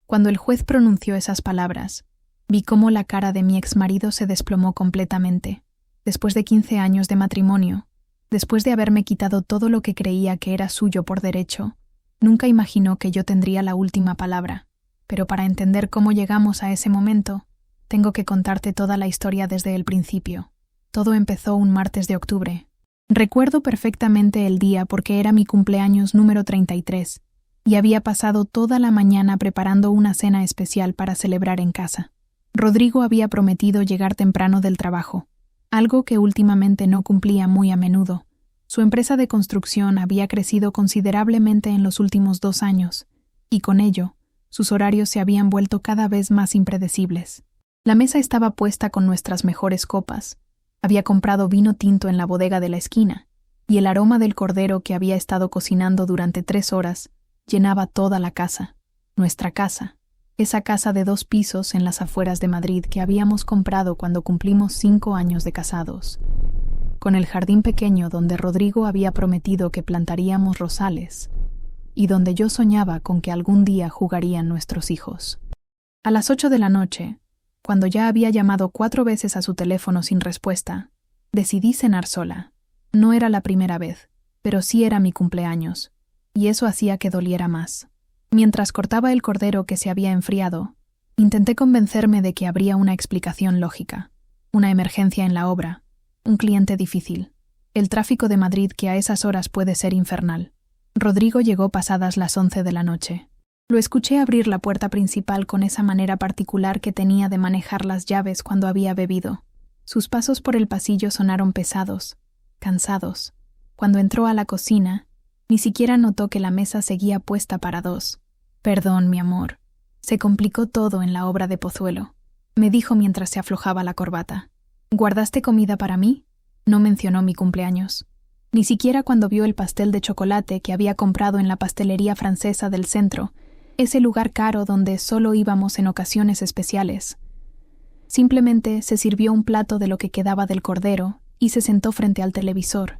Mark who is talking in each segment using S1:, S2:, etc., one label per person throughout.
S1: Cuando el juez pronunció esas palabras, vi cómo la cara de mi exmarido se desplomó completamente. Después de 15 años de matrimonio, después de haberme quitado todo lo que creía que era suyo por derecho, nunca imaginó que yo tendría la última palabra. Pero para entender cómo llegamos a ese momento, tengo que contarte toda la historia desde el principio. Todo empezó un martes de octubre. Recuerdo perfectamente el día porque era mi cumpleaños número 33 y había pasado toda la mañana preparando una cena especial para celebrar en casa. Rodrigo había prometido llegar temprano del trabajo, algo que últimamente no cumplía muy a menudo. Su empresa de construcción había crecido considerablemente en los últimos 2 años, y con ello, sus horarios se habían vuelto cada vez más impredecibles. La mesa estaba puesta con nuestras mejores copas. Había comprado vino tinto en la bodega de la esquina, y el aroma del cordero que había estado cocinando durante 3 horas llenaba toda la casa, nuestra casa, esa casa de 2 pisos en las afueras de Madrid que habíamos comprado cuando cumplimos 5 años de casados, con el jardín pequeño donde Rodrigo había prometido que plantaríamos rosales, y donde yo soñaba con que algún día jugarían nuestros hijos. A las 8 de la noche, cuando ya había llamado 4 veces a su teléfono sin respuesta, decidí cenar sola. No era la primera vez, pero sí era mi cumpleaños, y eso hacía que doliera más. Mientras cortaba el cordero que se había enfriado, intenté convencerme de que habría una explicación lógica, una emergencia en la obra, un cliente difícil, el tráfico de Madrid que a esas horas puede ser infernal. Rodrigo llegó pasadas las 11 de la noche. Lo escuché abrir la puerta principal con esa manera particular que tenía de manejar las llaves cuando había bebido. Sus pasos por el pasillo sonaron pesados, cansados. Cuando entró a la cocina, ni siquiera notó que la mesa seguía puesta para 2. «Perdón, mi amor. Se complicó todo en la obra de Pozuelo», me dijo mientras se aflojaba la corbata. «¿Guardaste comida para mí?» No mencionó mi cumpleaños. Ni siquiera cuando vio el pastel de chocolate que había comprado en la pastelería francesa del centro, ese lugar caro donde solo íbamos en ocasiones especiales. Simplemente se sirvió un plato de lo que quedaba del cordero y se sentó frente al televisor.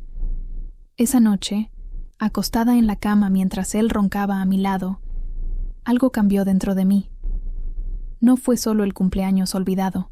S1: Esa noche, acostada en la cama mientras él roncaba a mi lado, algo cambió dentro de mí. No fue solo el cumpleaños olvidado.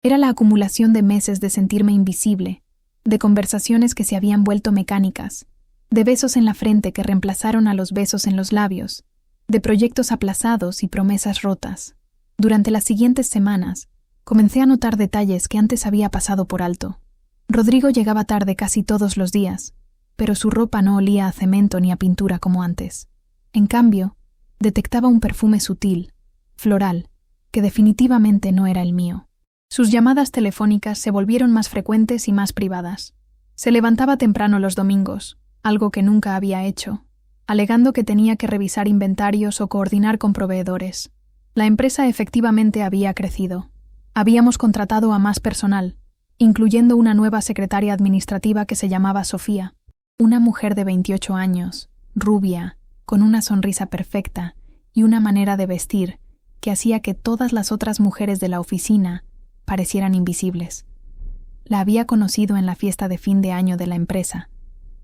S1: Era la acumulación de meses de sentirme invisible, de conversaciones que se habían vuelto mecánicas, de besos en la frente que reemplazaron a los besos en los labios, de proyectos aplazados y promesas rotas. Durante las siguientes semanas, comencé a notar detalles que antes había pasado por alto. Rodrigo llegaba tarde casi todos los días, pero su ropa no olía a cemento ni a pintura como antes. En cambio, detectaba un perfume sutil, floral, que definitivamente no era el mío. Sus llamadas telefónicas se volvieron más frecuentes y más privadas. Se levantaba temprano los domingos, algo que nunca había hecho, alegando que tenía que revisar inventarios o coordinar con proveedores. La empresa efectivamente había crecido. Habíamos contratado a más personal, incluyendo una nueva secretaria administrativa que se llamaba Sofía, una mujer de 28 años, rubia, con una sonrisa perfecta y una manera de vestir que hacía que todas las otras mujeres de la oficina parecieran invisibles. La había conocido en la fiesta de fin de año de la empresa,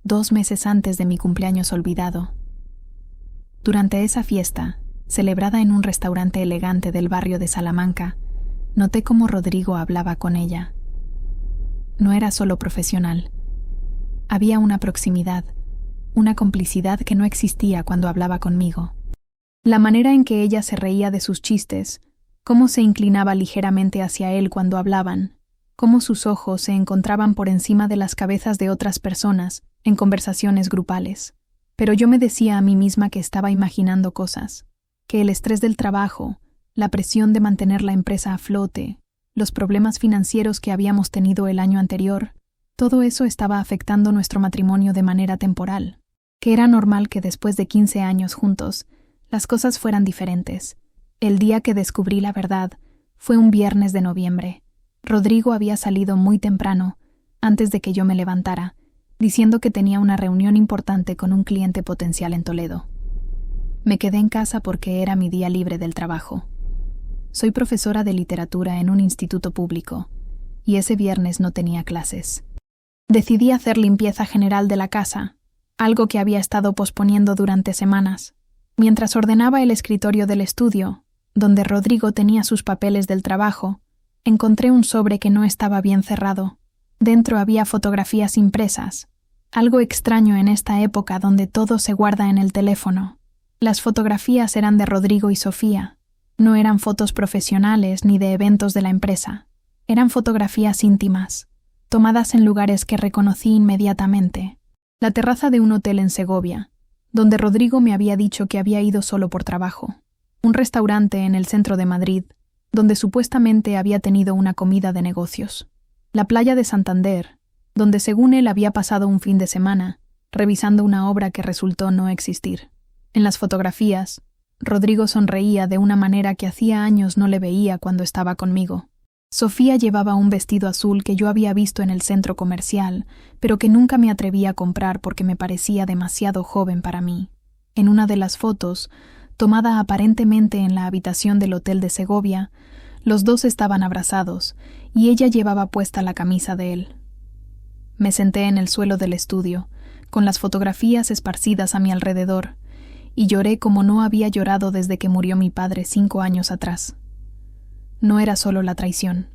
S1: 2 meses antes de mi cumpleaños olvidado. Durante esa fiesta, celebrada en un restaurante elegante del barrio de Salamanca, noté cómo Rodrigo hablaba con ella. No era solo profesional. Había una proximidad, una complicidad que no existía cuando hablaba conmigo. La manera en que ella se reía de sus chistes, cómo se inclinaba ligeramente hacia él cuando hablaban, cómo sus ojos se encontraban por encima de las cabezas de otras personas en conversaciones grupales. Pero yo me decía a mí misma que estaba imaginando cosas, que el estrés del trabajo, la presión de mantener la empresa a flote, los problemas financieros que habíamos tenido el año anterior, todo eso estaba afectando nuestro matrimonio de manera temporal, que era normal que después de 15 años juntos, las cosas fueran diferentes. El día que descubrí la verdad fue un viernes de noviembre. Rodrigo había salido muy temprano, antes de que yo me levantara, diciendo que tenía una reunión importante con un cliente potencial en Toledo. Me quedé en casa porque era mi día libre del trabajo. Soy profesora de literatura en un instituto público, y ese viernes no tenía clases. Decidí hacer limpieza general de la casa, algo que había estado posponiendo durante semanas. Mientras ordenaba el escritorio del estudio, donde Rodrigo tenía sus papeles del trabajo, encontré un sobre que no estaba bien cerrado. Dentro había fotografías impresas, algo extraño en esta época donde todo se guarda en el teléfono. Las fotografías eran de Rodrigo y Sofía. No eran fotos profesionales ni de eventos de la empresa. Eran fotografías íntimas, tomadas en lugares que reconocí inmediatamente. La terraza de un hotel en Segovia, donde Rodrigo me había dicho que había ido solo por trabajo. Un restaurante en el centro de Madrid, donde supuestamente había tenido una comida de negocios. La playa de Santander, donde según él había pasado un fin de semana, revisando una obra que resultó no existir. En las fotografías, Rodrigo sonreía de una manera que hacía años no le veía cuando estaba conmigo. Sofía llevaba un vestido azul que yo había visto en el centro comercial, pero que nunca me atreví a comprar porque me parecía demasiado joven para mí. En una de las fotos, tomada aparentemente en la habitación del hotel de Segovia, los dos estaban abrazados y ella llevaba puesta la camisa de él. Me senté en el suelo del estudio, con las fotografías esparcidas a mi alrededor, y lloré como no había llorado desde que murió mi padre 5 años atrás. No era solo la traición.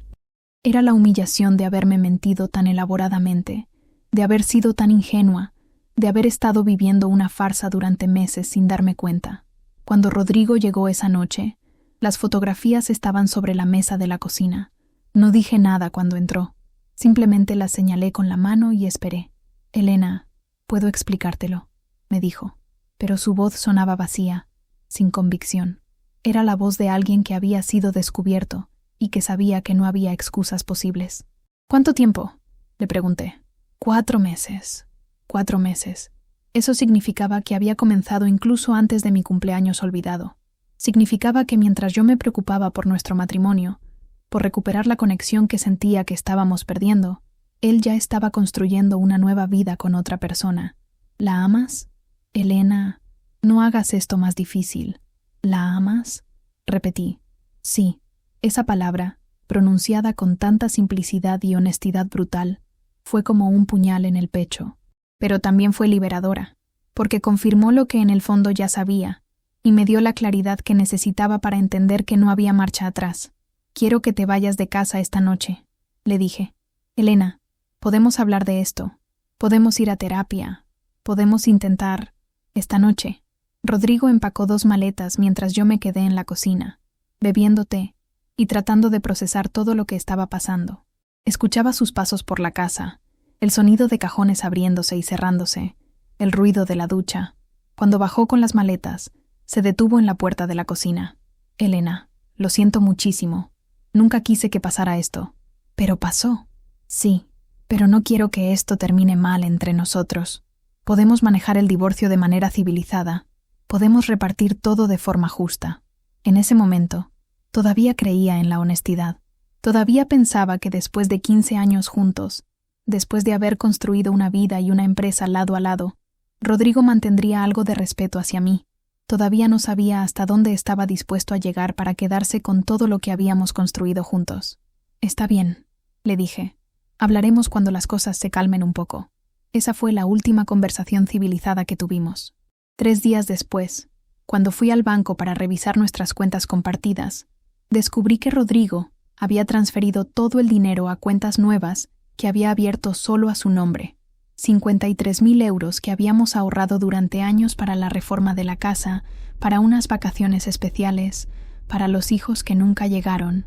S1: Era la humillación de haberme mentido tan elaboradamente, de haber sido tan ingenua, de haber estado viviendo una farsa durante meses sin darme cuenta. Cuando Rodrigo llegó esa noche, las fotografías estaban sobre la mesa de la cocina. No dije nada cuando entró. Simplemente las señalé con la mano y esperé. «Elena, puedo explicártelo», me dijo. Pero su voz sonaba vacía, sin convicción. Era la voz de alguien que había sido descubierto y que sabía que no había excusas posibles. «¿Cuánto tiempo?», le pregunté. 4 meses. 4 meses. Eso significaba que había comenzado incluso antes de mi cumpleaños olvidado. Significaba que mientras yo me preocupaba por nuestro matrimonio, por recuperar la conexión que sentía que estábamos perdiendo, él ya estaba construyendo una nueva vida con otra persona. «¿La amas? Elena, no hagas esto más difícil. ¿La amas?», repetí. Sí, esa palabra, pronunciada con tanta simplicidad y honestidad brutal, fue como un puñal en el pecho. Pero también fue liberadora, porque confirmó lo que en el fondo ya sabía, y me dio la claridad que necesitaba para entender que no había marcha atrás. «Quiero que te vayas de casa esta noche», le dije. «Elena, podemos hablar de esto. Podemos ir a terapia. Podemos intentar. Esta noche». Rodrigo empacó 2 maletas mientras yo me quedé en la cocina, bebiendo té y tratando de procesar todo lo que estaba pasando. Escuchaba sus pasos por la casa, el sonido de cajones abriéndose y cerrándose, el ruido de la ducha. Cuando bajó con las maletas, se detuvo en la puerta de la cocina. «Elena, lo siento muchísimo. Nunca quise que pasara esto. Pero pasó. Sí, pero no quiero que esto termine mal entre nosotros. Podemos manejar el divorcio de manera civilizada. Podemos repartir todo de forma justa». En ese momento, todavía creía en la honestidad. Todavía pensaba que después de 15 años juntos, después de haber construido una vida y una empresa lado a lado, Rodrigo mantendría algo de respeto hacia mí. Todavía no sabía hasta dónde estaba dispuesto a llegar para quedarse con todo lo que habíamos construido juntos. «Está bien», le dije. «Hablaremos cuando las cosas se calmen un poco». Esa fue la última conversación civilizada que tuvimos. 3 días después, cuando fui al banco para revisar nuestras cuentas compartidas, descubrí que Rodrigo había transferido todo el dinero a cuentas nuevas que había abierto solo a su nombre. 53.000 euros que habíamos ahorrado durante años para la reforma de la casa, para unas vacaciones especiales, para los hijos que nunca llegaron.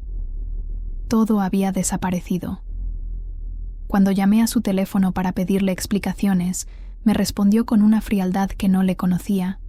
S1: Todo había desaparecido. Cuando llamé a su teléfono para pedirle explicaciones, me respondió con una frialdad que no le conocía.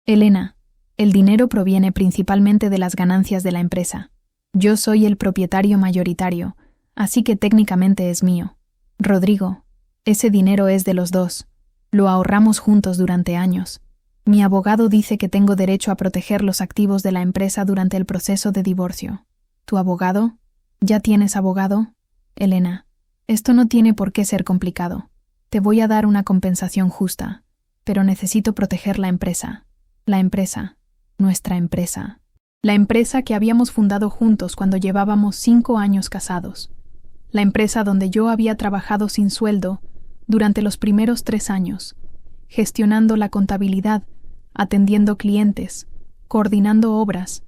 S1: «Elena, el dinero proviene principalmente de las ganancias de la empresa. Yo soy el propietario mayoritario, así que técnicamente es mío. Rodrigo, ese dinero es de los dos. Lo ahorramos juntos durante años. Mi abogado dice que tengo derecho a proteger los activos de la empresa durante el proceso de divorcio». «¿Tu abogado? ¿Ya tienes abogado?» «Elena, esto no tiene por qué ser complicado. Te voy a dar una compensación justa, pero necesito proteger la empresa. La empresa, nuestra empresa. La empresa que habíamos fundado juntos cuando llevábamos 5 años casados. La empresa donde yo había trabajado sin sueldo durante los primeros 3 años, gestionando la contabilidad, atendiendo clientes, coordinando obras.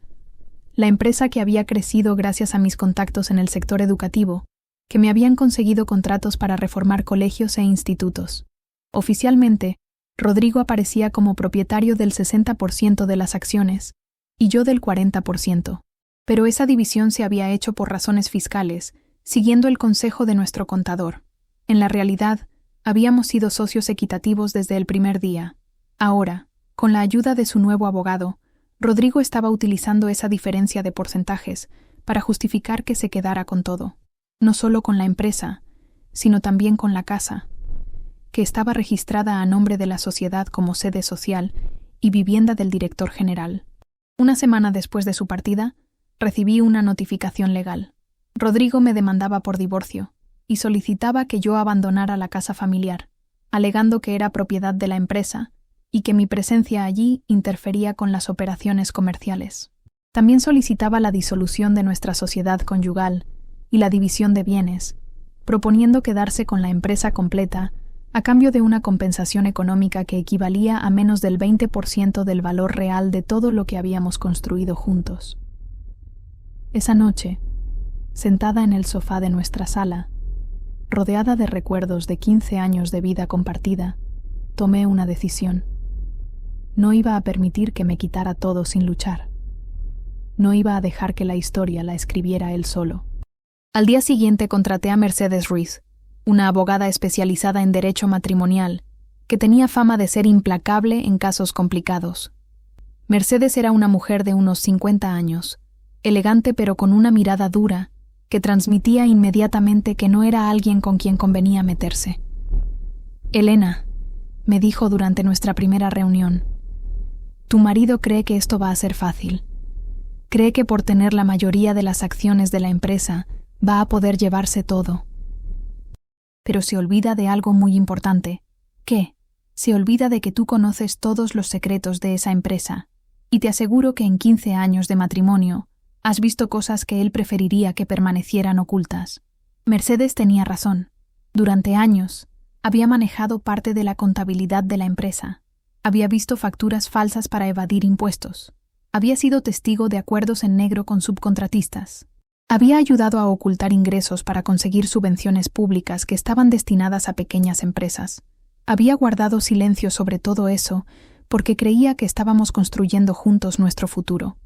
S1: la empresa que había crecido gracias a mis contactos en el sector educativo, que me habían conseguido contratos para reformar colegios e institutos. Oficialmente, Rodrigo aparecía como propietario del 60% de las acciones, y yo del 40%. Pero esa división se había hecho por razones fiscales, siguiendo el consejo de nuestro contador. En la realidad, habíamos sido socios equitativos desde el primer día. Ahora, con la ayuda de su nuevo abogado, Rodrigo estaba utilizando esa diferencia de porcentajes para justificar que se quedara con todo, no solo con la empresa, sino también con la casa, que estaba registrada a nombre de la sociedad como sede social y vivienda del director general. Una semana después de su partida, recibí una notificación legal. Rodrigo me demandaba por divorcio y solicitaba que yo abandonara la casa familiar, alegando que era propiedad de la empresa y que mi presencia allí interfería con las operaciones comerciales. También solicitaba la disolución de nuestra sociedad conyugal y la división de bienes, proponiendo quedarse con la empresa completa a cambio de una compensación económica que equivalía a menos del 20% del valor real de todo lo que habíamos construido juntos. Esa noche, sentada en el sofá de nuestra sala, rodeada de recuerdos de 15 años de vida compartida, tomé una decisión. No iba a permitir que me quitara todo sin luchar. No iba a dejar que la historia la escribiera él solo. Al día siguiente contraté a Mercedes Ruiz, una abogada especializada en derecho matrimonial, que tenía fama de ser implacable en casos complicados. Mercedes era una mujer de unos 50 años, elegante pero con una mirada dura, que transmitía inmediatamente que no era alguien con quien convenía meterse. «Elena», me dijo durante nuestra primera reunión, «tu marido cree que esto va a ser fácil. Cree que por tener la mayoría de las acciones de la empresa va a poder llevarse todo. Pero se olvida de algo muy importante. ¿Qué? Se olvida de que tú conoces todos los secretos de esa empresa, y te aseguro que en 15 años de matrimonio has visto cosas que él preferiría que permanecieran ocultas». Mercedes tenía razón. Durante años, había manejado parte de la contabilidad de la empresa. Había visto facturas falsas para evadir impuestos. Había sido testigo de acuerdos en negro con subcontratistas. Había ayudado a ocultar ingresos para conseguir subvenciones públicas que estaban destinadas a pequeñas empresas. Había guardado silencio sobre todo eso porque creía que estábamos construyendo juntos nuestro futuro.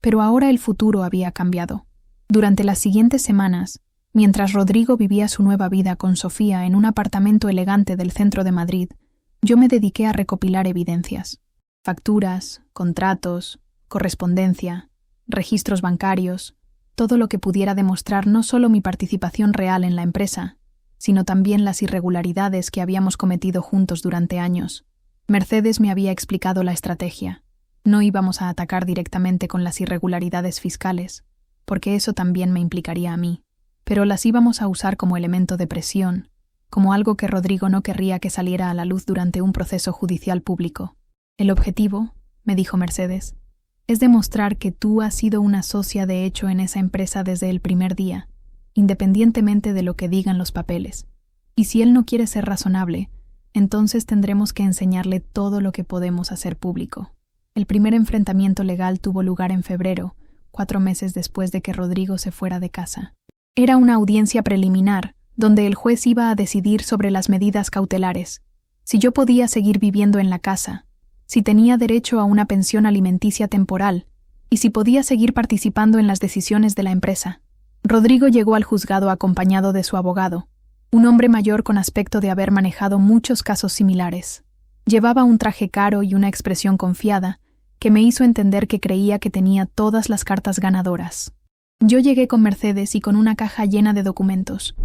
S1: Pero ahora el futuro había cambiado. Durante las siguientes semanas, mientras Rodrigo vivía su nueva vida con Sofía en un apartamento elegante del centro de Madrid, yo me dediqué a recopilar evidencias. Facturas, contratos, correspondencia, registros bancarios, todo lo que pudiera demostrar no solo mi participación real en la empresa, sino también las irregularidades que habíamos cometido juntos durante años. Mercedes me había explicado la estrategia. No íbamos a atacar directamente con las irregularidades fiscales, porque eso también me implicaría a mí, pero las íbamos a usar como elemento de presión, como algo que Rodrigo no querría que saliera a la luz durante un proceso judicial público. El objetivo, me dijo Mercedes, es demostrar que tú has sido una socia de hecho en esa empresa desde el primer día, independientemente de lo que digan los papeles. Y si él no quiere ser razonable, entonces tendremos que enseñarle todo lo que podemos hacer público. El primer enfrentamiento legal tuvo lugar en febrero, 4 meses después de que Rodrigo se fuera de casa. Era una audiencia preliminar, donde el juez iba a decidir sobre las medidas cautelares, si yo podía seguir viviendo en la casa, si tenía derecho a una pensión alimenticia temporal y si podía seguir participando en las decisiones de la empresa. Rodrigo llegó al juzgado acompañado de su abogado, un hombre mayor con aspecto de haber manejado muchos casos similares. Llevaba un traje caro y una expresión confiada que me hizo entender que creía que tenía todas las cartas ganadoras. Yo llegué con Mercedes y con una caja llena de documentos.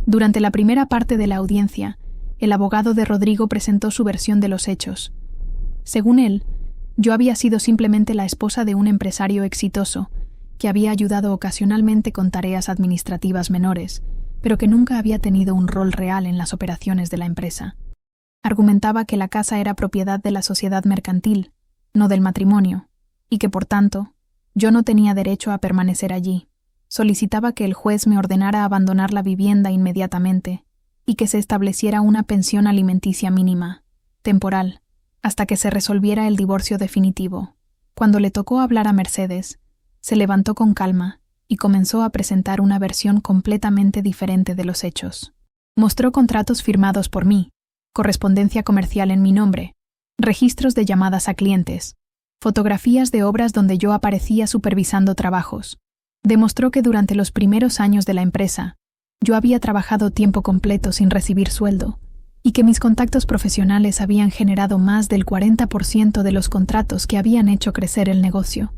S1: Durante la primera parte de la audiencia, el abogado de Rodrigo presentó su versión de los hechos. Según él, yo había sido simplemente la esposa de un empresario exitoso, que había ayudado ocasionalmente con tareas administrativas menores, pero que nunca había tenido un rol real en las operaciones de la empresa. Argumentaba que la casa era propiedad de la sociedad mercantil, no del matrimonio, y que, por tanto, yo no tenía derecho a permanecer allí. Solicitaba que el juez me ordenara abandonar la vivienda inmediatamente y que se estableciera una pensión alimenticia mínima, temporal, hasta que se resolviera el divorcio definitivo. Cuando le tocó hablar a Mercedes, Se levantó con calma y comenzó a presentar una versión completamente diferente de los hechos. Mostró contratos firmados por mí, correspondencia comercial en mi nombre, registros de llamadas a clientes, fotografías de obras donde yo aparecía supervisando trabajos. Demostró que durante los primeros años de la empresa, yo había trabajado tiempo completo sin recibir sueldo y que mis contactos profesionales habían generado más del 40% de los contratos que habían hecho crecer el negocio.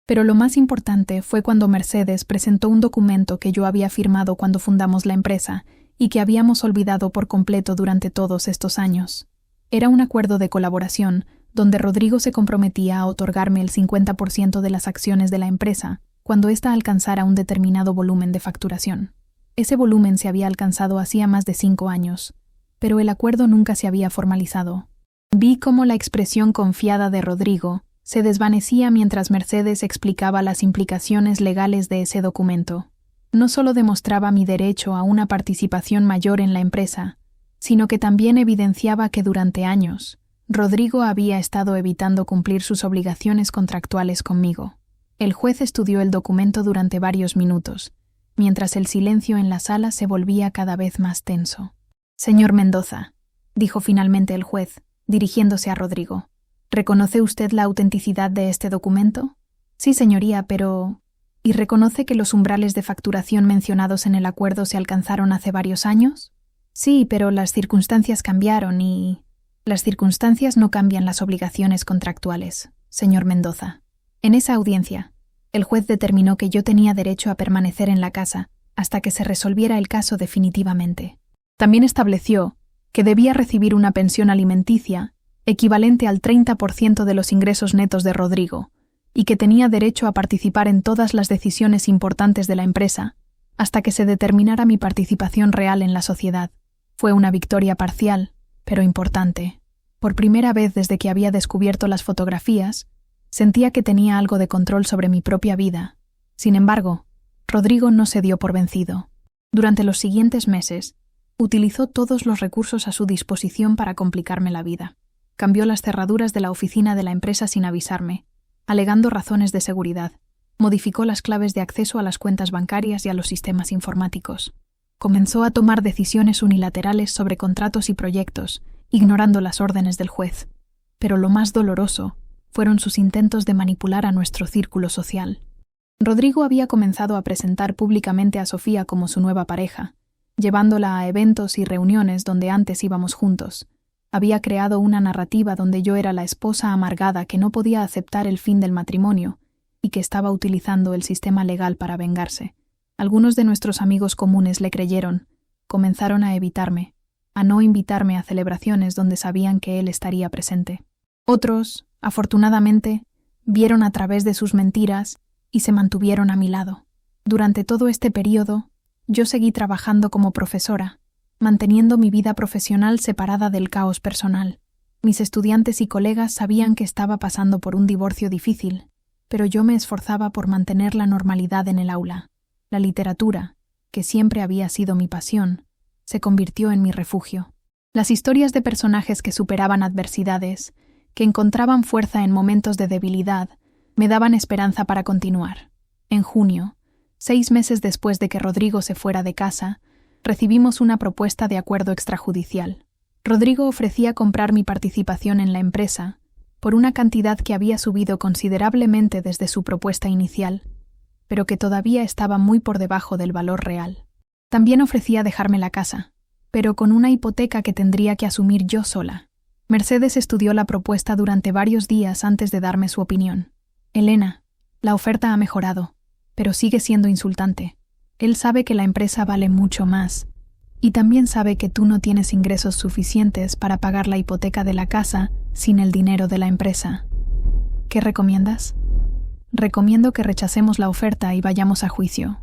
S1: Pero lo más importante fue cuando Mercedes presentó un documento que yo había firmado cuando fundamos la empresa y que habíamos olvidado por completo durante todos estos años. Era un acuerdo de colaboración donde Rodrigo se comprometía a otorgarme el 50% de las acciones de la empresa cuando ésta alcanzara un determinado volumen de facturación. Ese volumen se había alcanzado hacía más de 5 años, pero el acuerdo nunca se había formalizado. Vi cómo la expresión confiada de Rodrigo se desvanecía mientras Mercedes explicaba las implicaciones legales de ese documento. No solo demostraba mi derecho a una participación mayor en la empresa, sino que también evidenciaba que durante años, Rodrigo había estado evitando cumplir sus obligaciones contractuales conmigo. El juez estudió el documento durante varios minutos, mientras el silencio en la sala se volvía cada vez más tenso. «Señor Mendoza», dijo finalmente el juez, dirigiéndose a Rodrigo, ¿reconoce usted la autenticidad de este documento? Sí, señoría, pero... ¿Y reconoce que los umbrales de facturación mencionados en el acuerdo se alcanzaron hace varios años? Sí, pero las circunstancias cambiaron y... Las circunstancias no cambian las obligaciones contractuales, señor Mendoza. En esa audiencia, el juez determinó que yo tenía derecho a permanecer en la casa hasta que se resolviera el caso definitivamente. También estableció que debía recibir una pensión alimenticia equivalente al 30% de los ingresos netos de Rodrigo, y que tenía derecho a participar en todas las decisiones importantes de la empresa, hasta que se determinara mi participación real en la sociedad. Fue una victoria parcial, pero importante. Por primera vez desde que había descubierto las fotografías, sentía que tenía algo de control sobre mi propia vida. Sin embargo, Rodrigo no se dio por vencido. Durante los siguientes meses, utilizó todos los recursos a su disposición para complicarme la vida. Cambió las cerraduras de la oficina de la empresa sin avisarme, alegando razones de seguridad. Modificó las claves de acceso a las cuentas bancarias y a los sistemas informáticos. Comenzó a tomar decisiones unilaterales sobre contratos y proyectos, ignorando las órdenes del juez. Pero lo más doloroso fueron sus intentos de manipular a nuestro círculo social. Rodrigo había comenzado a presentar públicamente a Sofía como su nueva pareja, llevándola a eventos y reuniones donde antes íbamos juntos. Había creado una narrativa donde yo era la esposa amargada que no podía aceptar el fin del matrimonio y que estaba utilizando el sistema legal para vengarse. Algunos de nuestros amigos comunes le creyeron, comenzaron a evitarme, a no invitarme a celebraciones donde sabían que él estaría presente. Otros, afortunadamente, vieron a través de sus mentiras y se mantuvieron a mi lado. Durante todo este período, yo seguí trabajando como profesora, manteniendo mi vida profesional separada del caos personal. Mis estudiantes y colegas sabían que estaba pasando por un divorcio difícil, pero yo me esforzaba por mantener la normalidad en el aula. La literatura, que siempre había sido mi pasión, se convirtió en mi refugio. Las historias de personajes que superaban adversidades, que encontraban fuerza en momentos de debilidad, me daban esperanza para continuar. En junio, 6 meses después de que Rodrigo se fuera de casa, recibimos una propuesta de acuerdo extrajudicial. Rodrigo ofrecía comprar mi participación en la empresa por una cantidad que había subido considerablemente desde su propuesta inicial, pero que todavía estaba muy por debajo del valor real. También ofrecía dejarme la casa, pero con una hipoteca que tendría que asumir yo sola. Mercedes estudió la propuesta durante varios días antes de darme su opinión. Elena, la oferta ha mejorado, pero sigue siendo insultante. Él sabe que la empresa vale mucho más, y también sabe que tú no tienes ingresos suficientes para pagar la hipoteca de la casa sin el dinero de la empresa. ¿Qué recomiendas? Recomiendo que rechacemos la oferta y vayamos a juicio.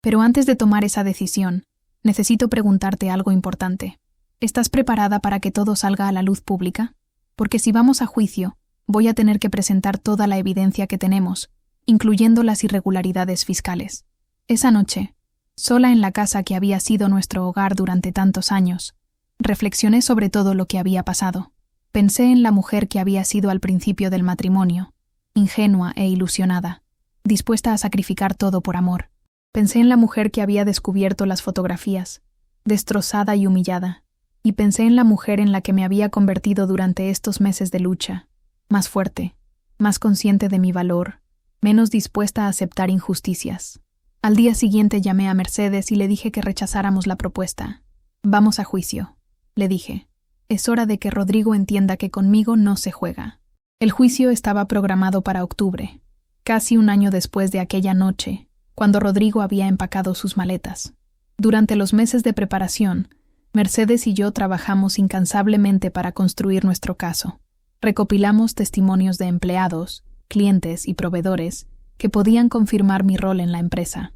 S1: Pero antes de tomar esa decisión, necesito preguntarte algo importante. ¿Estás preparada para que todo salga a la luz pública? Porque si vamos a juicio, voy a tener que presentar toda la evidencia que tenemos, incluyendo las irregularidades fiscales. Esa noche, sola en la casa que había sido nuestro hogar durante tantos años, reflexioné sobre todo lo que había pasado. Pensé en la mujer que había sido al principio del matrimonio, ingenua e ilusionada. dispuesta a sacrificar todo por amor. Pensé en la mujer que había descubierto las fotografías, destrozada y humillada, y pensé en la mujer en la que me había convertido durante estos meses de lucha, más fuerte, más consciente de mi valor, menos dispuesta a aceptar injusticias. Al día siguiente llamé a Mercedes y le dije que rechazáramos la propuesta. «Vamos a juicio», le dije. «Es hora de que Rodrigo entienda que conmigo no se juega». El juicio estaba programado para octubre, casi un año después de aquella noche, cuando Rodrigo había empacado sus maletas. Durante los meses de preparación, Mercedes y yo trabajamos incansablemente para construir nuestro caso. Recopilamos testimonios de empleados, clientes y proveedores que podían confirmar mi rol en la empresa.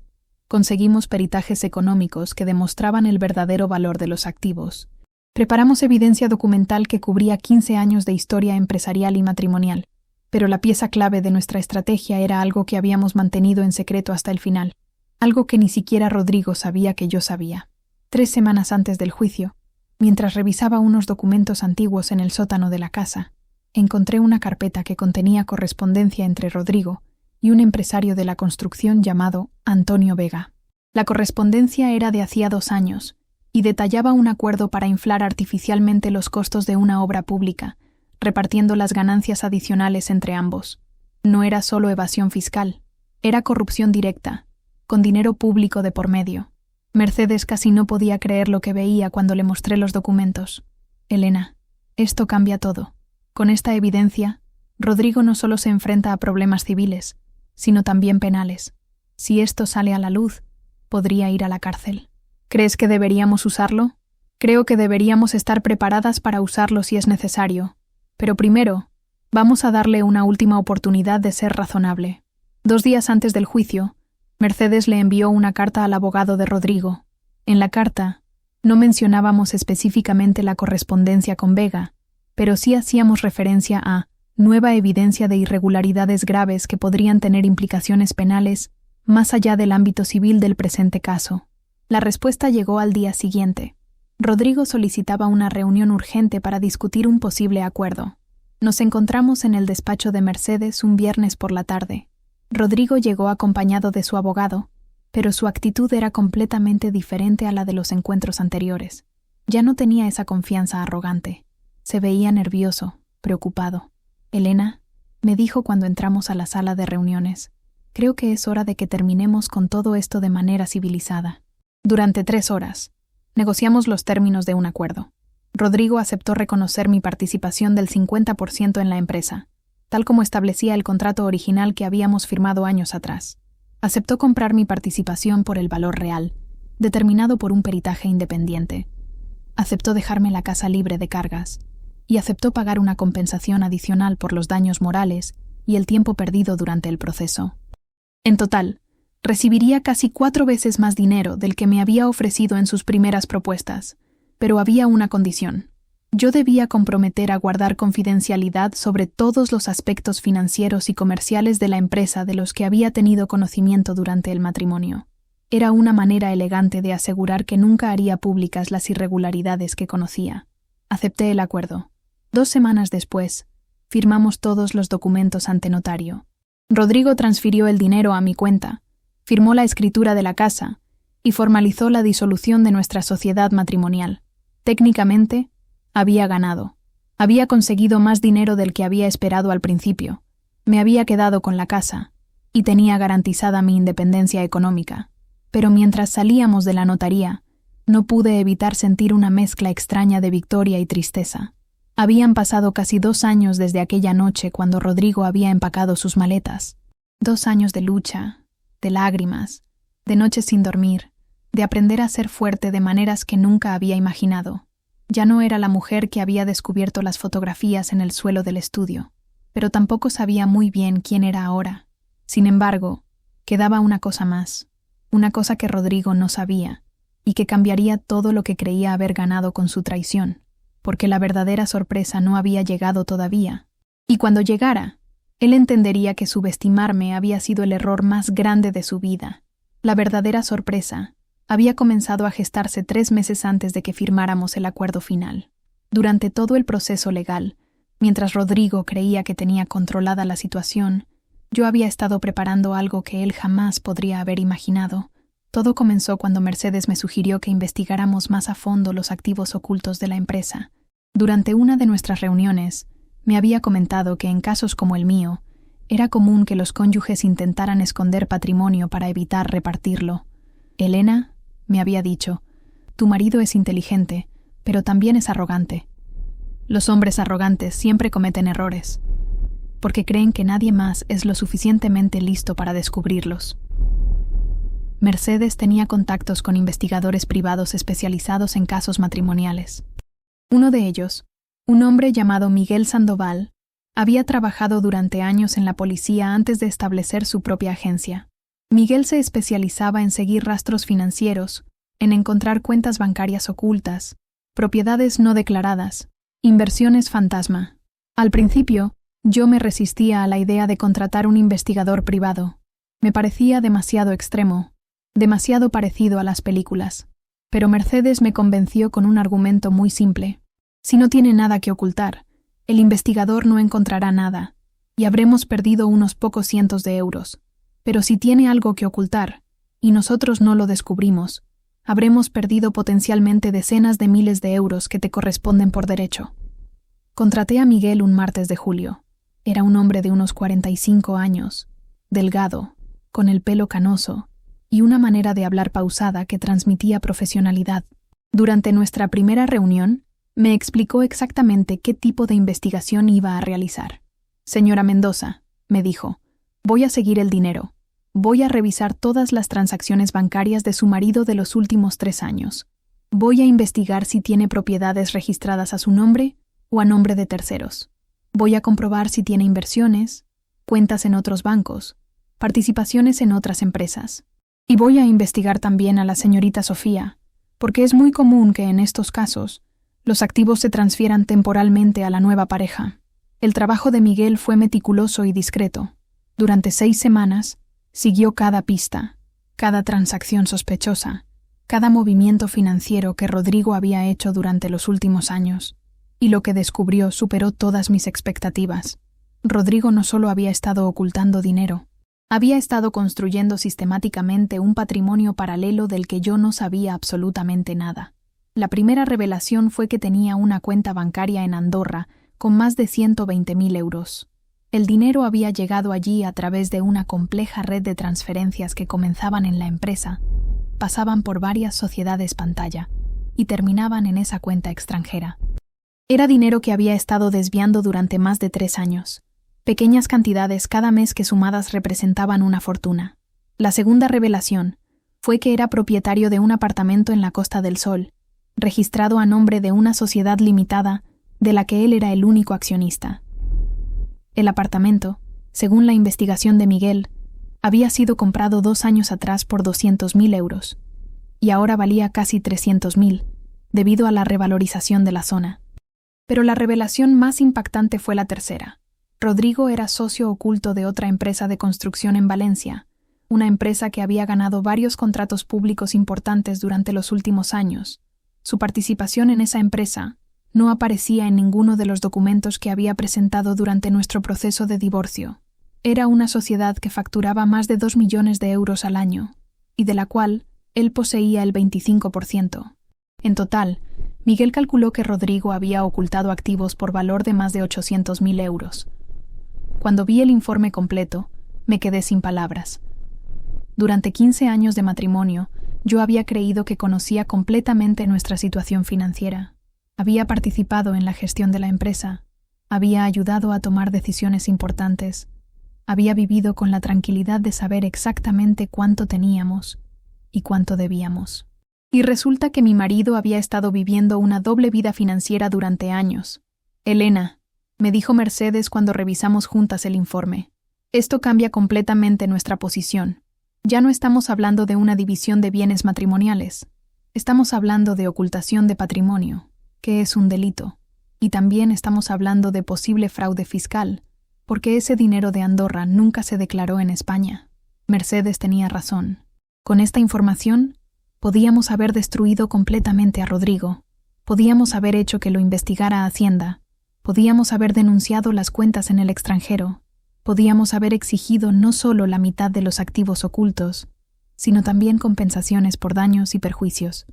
S1: Conseguimos peritajes económicos que demostraban el verdadero valor de los activos. Preparamos evidencia documental que cubría 15 años de historia empresarial y matrimonial, pero la pieza clave de nuestra estrategia era algo que habíamos mantenido en secreto hasta el final, algo que ni siquiera Rodrigo sabía que yo sabía. 3 semanas antes del juicio, mientras revisaba unos documentos antiguos en el sótano de la casa, encontré una carpeta que contenía correspondencia entre Rodrigo y un empresario de la construcción llamado Antonio Vega. La correspondencia era de hacía 2 años y detallaba un acuerdo para inflar artificialmente los costos de una obra pública, repartiendo las ganancias adicionales entre ambos. No era solo evasión fiscal, era corrupción directa, con dinero público de por medio. Mercedes casi no podía creer lo que veía cuando le mostré los documentos. «Elena, esto cambia todo. Con esta evidencia, Rodrigo no solo se enfrenta a problemas civiles, sino también penales. Si esto sale a la luz, podría ir a la cárcel. ¿Crees que deberíamos usarlo? Creo que deberíamos estar preparadas para usarlo si es necesario. Pero primero, vamos a darle una última oportunidad de ser razonable». 2 días antes del juicio, Mercedes le envió una carta al abogado de Rodrigo. En la carta, no mencionábamos específicamente la correspondencia con Vega, pero sí hacíamos referencia a nueva evidencia de irregularidades graves que podrían tener implicaciones penales más allá del ámbito civil del presente caso. La respuesta llegó al día siguiente. Rodrigo solicitaba una reunión urgente para discutir un posible acuerdo. Nos encontramos en el despacho de Mercedes un viernes por la tarde. Rodrigo llegó acompañado de su abogado, pero su actitud era completamente diferente a la de los encuentros anteriores. Ya no tenía esa confianza arrogante. Se veía nervioso, preocupado. «Elena», me dijo cuando entramos a la sala de reuniones, «creo que es hora de que terminemos con todo esto de manera civilizada». Durante 3 horas, negociamos los términos de un acuerdo. Rodrigo aceptó reconocer mi participación del 50% en la empresa, tal como establecía el contrato original que habíamos firmado años atrás. Aceptó comprar mi participación por el valor real, determinado por un peritaje independiente. Aceptó dejarme la casa libre de cargas, y aceptó pagar una compensación adicional por los daños morales y el tiempo perdido durante el proceso. En total, recibiría casi 4 veces más dinero del que me había ofrecido en sus primeras propuestas, pero había una condición. Yo debía comprometer a guardar confidencialidad sobre todos los aspectos financieros y comerciales de la empresa de los que había tenido conocimiento durante el matrimonio. Era una manera elegante de asegurar que nunca haría públicas las irregularidades que conocía. Acepté el acuerdo. 2 semanas después, firmamos todos los documentos ante notario. Rodrigo transfirió el dinero a mi cuenta, firmó la escritura de la casa y formalizó la disolución de nuestra sociedad matrimonial. Técnicamente, había ganado. Había conseguido más dinero del que había esperado al principio. Me había quedado con la casa y tenía garantizada mi independencia económica. Pero mientras salíamos de la notaría, no pude evitar sentir una mezcla extraña de victoria y tristeza. Habían pasado casi 2 años desde aquella noche cuando Rodrigo había empacado sus maletas. 2 años de lucha, de lágrimas, de noches sin dormir, de aprender a ser fuerte de maneras que nunca había imaginado. Ya no era la mujer que había descubierto las fotografías en el suelo del estudio, pero tampoco sabía muy bien quién era ahora. Sin embargo, quedaba una cosa más, una cosa que Rodrigo no sabía, y que cambiaría todo lo que creía haber ganado con su traición, porque la verdadera sorpresa no había llegado todavía. Y cuando llegara, él entendería que subestimarme había sido el error más grande de su vida. La verdadera sorpresa había comenzado a gestarse 3 meses antes de que firmáramos el acuerdo final. Durante todo el proceso legal, mientras Rodrigo creía que tenía controlada la situación, Yo había estado preparando algo que él jamás podría haber imaginado. Todo comenzó cuando Mercedes me sugirió que investigáramos más a fondo los activos ocultos de la empresa. Durante una de nuestras reuniones, me había comentado que en casos como el mío, era común que los cónyuges intentaran esconder patrimonio para evitar repartirlo. Elena, me había dicho, tu marido es inteligente, pero también es arrogante. Los hombres arrogantes siempre cometen errores, porque creen que nadie más es lo suficientemente listo para descubrirlos. Mercedes tenía contactos con investigadores privados especializados en casos matrimoniales. Uno de ellos, un hombre llamado Miguel Sandoval, había trabajado durante años en la policía antes de establecer su propia agencia. Miguel se especializaba en seguir rastros financieros, en encontrar cuentas bancarias ocultas, propiedades no declaradas, inversiones fantasma. Al principio, yo me resistía a la idea de contratar un investigador privado. Me parecía demasiado extremo, demasiado parecido a las películas. Pero Mercedes me convenció con un argumento muy simple. Si no tiene nada que ocultar, el investigador no encontrará nada, y habremos perdido unos pocos cientos de euros. Pero si tiene algo que ocultar, y nosotros no lo descubrimos, habremos perdido potencialmente decenas de miles de euros que te corresponden por derecho. Contraté a Miguel un martes de julio. Era un hombre de unos 45 años, delgado, con el pelo canoso, y una manera de hablar pausada que transmitía profesionalidad. Durante nuestra primera reunión, me explicó exactamente qué tipo de investigación iba a realizar. Señora Mendoza, me dijo, voy a seguir el dinero. Voy a revisar todas las transacciones bancarias de su marido de los últimos 3 años. Voy a investigar si tiene propiedades registradas a su nombre o a nombre de terceros. Voy a comprobar si tiene inversiones, cuentas en otros bancos, participaciones en otras empresas. Y voy a investigar también a la señorita Sofía, porque es muy común que en estos casos los activos se transfieran temporalmente a la nueva pareja. El trabajo de Miguel fue meticuloso y discreto. Durante 6 semanas, siguió cada pista, cada transacción sospechosa, cada movimiento financiero que Rodrigo había hecho durante los últimos años, y lo que descubrió superó todas mis expectativas. Rodrigo no solo había estado ocultando dinero, había estado construyendo sistemáticamente un patrimonio paralelo del que yo no sabía absolutamente nada. La primera revelación fue que tenía una cuenta bancaria en Andorra con más de 120.000 euros. El dinero había llegado allí a través de una compleja red de transferencias que comenzaban en la empresa, pasaban por varias sociedades pantalla y terminaban en esa cuenta extranjera. Era dinero que había estado desviando durante más de 3 años. Pequeñas cantidades cada mes que sumadas representaban una fortuna. La segunda revelación fue que era propietario de un apartamento en la Costa del Sol, registrado a nombre de una sociedad limitada de la que él era el único accionista. El apartamento, según la investigación de Miguel, había sido comprado 2 años atrás por 200.000 euros, y ahora valía casi 300.000, debido a la revalorización de la zona. Pero la revelación más impactante fue la tercera. Rodrigo era socio oculto de otra empresa de construcción en Valencia, una empresa que había ganado varios contratos públicos importantes durante los últimos años. Su participación en esa empresa no aparecía en ninguno de los documentos que había presentado durante nuestro proceso de divorcio. Era una sociedad que facturaba más de 2 millones de euros al año, y de la cual él poseía el 25%. En total, Miguel calculó que Rodrigo había ocultado activos por valor de más de 800.000 euros. Cuando vi el informe completo, me quedé sin palabras. Durante 15 años de matrimonio, yo había creído que conocía completamente nuestra situación financiera. Había participado en la gestión de la empresa, había ayudado a tomar decisiones importantes, había vivido con la tranquilidad de saber exactamente cuánto teníamos y cuánto debíamos. Y resulta que mi marido había estado viviendo una doble vida financiera durante años. Elena, me dijo Mercedes cuando revisamos juntas el informe, esto cambia completamente nuestra posición. Ya no estamos hablando de una división de bienes matrimoniales. Estamos hablando de ocultación de patrimonio, que es un delito. Y también estamos hablando de posible fraude fiscal, porque ese dinero de Andorra nunca se declaró en España. Mercedes tenía razón. Con esta información, podíamos haber destruido completamente a Rodrigo. Podíamos haber hecho que lo investigara Hacienda. Podíamos haber denunciado las cuentas en el extranjero. Podíamos haber exigido no solo la mitad de los activos ocultos, sino también compensaciones por daños y perjuicios.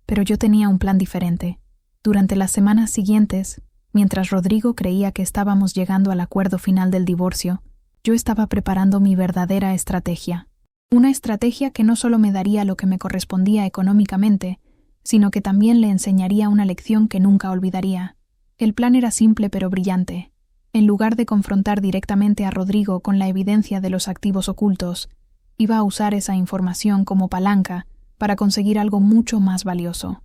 S1: Pero yo tenía un plan diferente. Durante las semanas siguientes, mientras Rodrigo creía que estábamos llegando al acuerdo final del divorcio, yo estaba preparando mi verdadera estrategia. Una estrategia que no solo me daría lo que me correspondía económicamente, sino que también le enseñaría una lección que nunca olvidaría. El plan era simple pero brillante. En lugar de confrontar directamente a Rodrigo con la evidencia de los activos ocultos, iba a usar esa información como palanca para conseguir algo mucho más valioso: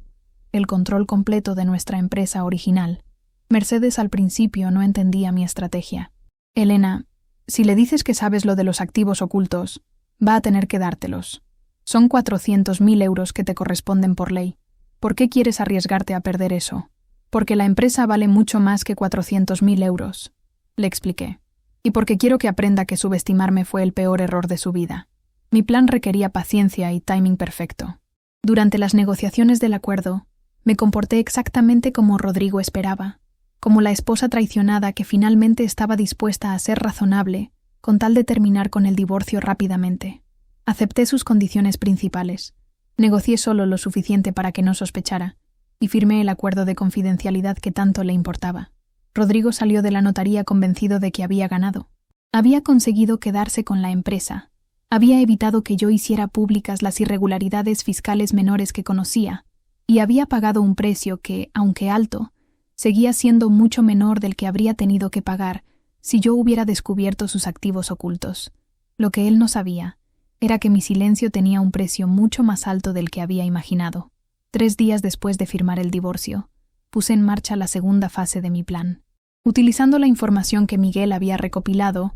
S1: el control completo de nuestra empresa original. Mercedes al principio no entendía mi estrategia. Elena, si le dices que sabes lo de los activos ocultos, va a tener que dártelos. Son 400.000 euros que te corresponden por ley. ¿Por qué quieres arriesgarte a perder eso? Porque la empresa vale mucho más que 400.000 euros, le expliqué. Y porque quiero que aprenda que subestimarme fue el peor error de su vida. Mi plan requería paciencia y timing perfecto. Durante las negociaciones del acuerdo, me comporté exactamente como Rodrigo esperaba, como la esposa traicionada que finalmente estaba dispuesta a ser razonable con tal de terminar con el divorcio rápidamente. Acepté sus condiciones principales, negocié solo lo suficiente para que no sospechara, y firmé el acuerdo de confidencialidad que tanto le importaba. Rodrigo salió de la notaría convencido de que había ganado. Había conseguido quedarse con la empresa, había evitado que yo hiciera públicas las irregularidades fiscales menores que conocía, y había pagado un precio que, aunque alto, seguía siendo mucho menor del que habría tenido que pagar si yo hubiera descubierto sus activos ocultos. Lo que él no sabía era que mi silencio tenía un precio mucho más alto del que había imaginado. 3 días después de firmar el divorcio, puse en marcha la segunda fase de mi plan. Utilizando la información que Miguel había recopilado,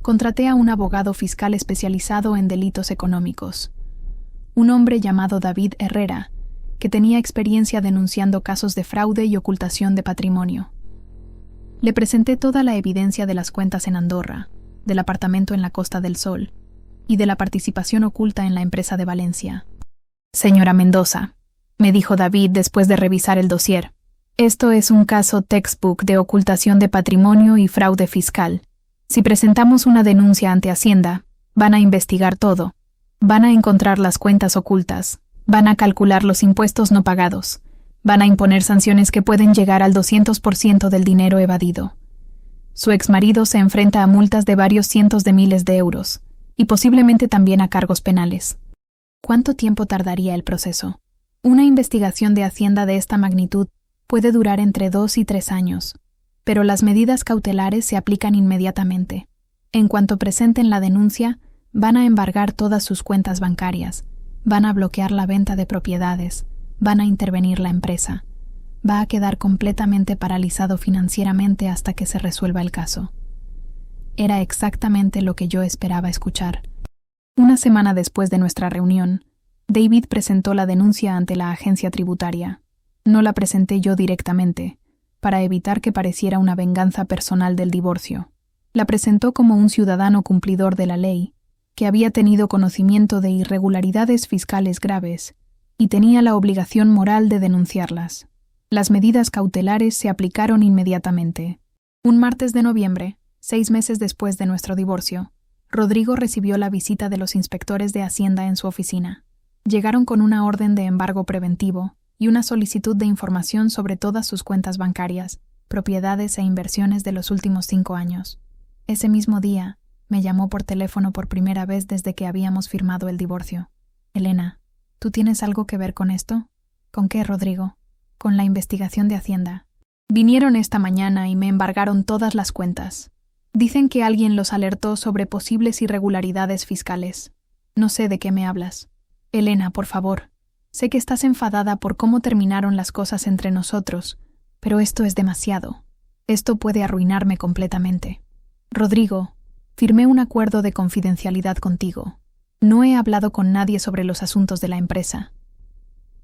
S1: contraté a un abogado fiscal especializado en delitos económicos, un hombre llamado David Herrera, que tenía experiencia denunciando casos de fraude y ocultación de patrimonio. Le presenté toda la evidencia de las cuentas en Andorra, del apartamento en la Costa del Sol y de la participación oculta en la empresa de Valencia. «Señora Mendoza», me dijo David después de revisar el dossier, «esto es un caso textbook de ocultación de patrimonio y fraude fiscal. Si presentamos una denuncia ante Hacienda, van a investigar todo, van a encontrar las cuentas ocultas, van a calcular los impuestos no pagados, van a imponer sanciones que pueden llegar al 200% del dinero evadido. Su exmarido se enfrenta a multas de varios cientos de miles de euros, y posiblemente también a cargos penales. ¿Cuánto tiempo tardaría el proceso? Una investigación de Hacienda de esta magnitud puede durar entre 2 y 3 años, pero las medidas cautelares se aplican inmediatamente. En cuanto presenten la denuncia, van a embargar todas sus cuentas bancarias, van a bloquear la venta de propiedades, van a intervenir la empresa. Va a quedar completamente paralizado financieramente hasta que se resuelva el caso. Era exactamente lo que yo esperaba escuchar. Una semana después de nuestra reunión, David presentó la denuncia ante la agencia tributaria. No la presenté yo directamente, para evitar que pareciera una venganza personal del divorcio. La presentó como un ciudadano cumplidor de la ley, que había tenido conocimiento de irregularidades fiscales graves y tenía la obligación moral de denunciarlas. Las medidas cautelares se aplicaron inmediatamente. Un martes de noviembre, 6 meses después de nuestro divorcio, Rodrigo recibió la visita de los inspectores de Hacienda en su oficina. Llegaron con una orden de embargo preventivo y una solicitud de información sobre todas sus cuentas bancarias, propiedades e inversiones de los últimos 5 años. Ese mismo día, me llamó por teléfono por primera vez desde que habíamos firmado el divorcio. «Elena, ¿tú tienes algo que ver con esto?» «¿Con qué, Rodrigo?» «Con la investigación de Hacienda. Vinieron esta mañana y me embargaron todas las cuentas. Dicen que alguien los alertó sobre posibles irregularidades fiscales. No sé de qué me hablas. Elena, por favor. Sé que estás enfadada por cómo terminaron las cosas entre nosotros, pero esto es demasiado. Esto puede arruinarme completamente. Rodrigo, firmé un acuerdo de confidencialidad contigo. No he hablado con nadie sobre los asuntos de la empresa».